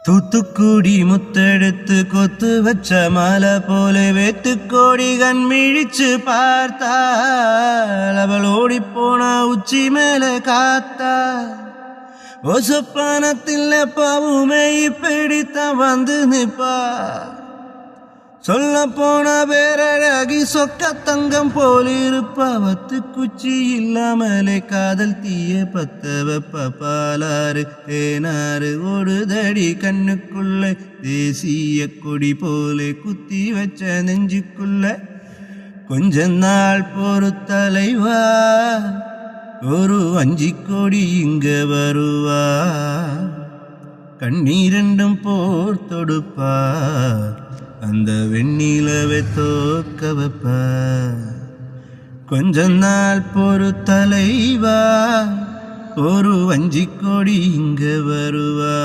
தூத்துக்குடி முத்தெடுத்து கொத்து வச்ச மாலை போல வேத்துக்கோடி கண்மிழிச்சு பார்த்தாள். அவள் ஓடிப்போனா உச்சி மேல காத்தா. ஒசப்பானத்தில் பாவுமே இப்படித்தான் வந்து நிப்பா. சொல்ல போன பேரழகி சொக்க தங்கம் போலிருப்பா. வத்து குச்சி இல்லாமலே காதல் தீய பத்த வெப்ப. பாலாறு தேனாறு ஓடுதடி கண்ணுக்குள்ள. தேசிய கொடி போலே குத்தி வச்ச நெஞ்சுக்குள்ள. கொஞ்ச நாள் பொறுத்தலைவா, ஒரு வஞ்சிக்கொடி இங்க வருவா. கண்ணீரண்டும் போர் தொடுப்பா, அந்த வெண்ணிலவை தோக்க வைப்பா. கொஞ்ச நாள் பொறுத்தலைவா, ஒரு வஞ்சிக்கொடி இங்க வருவா.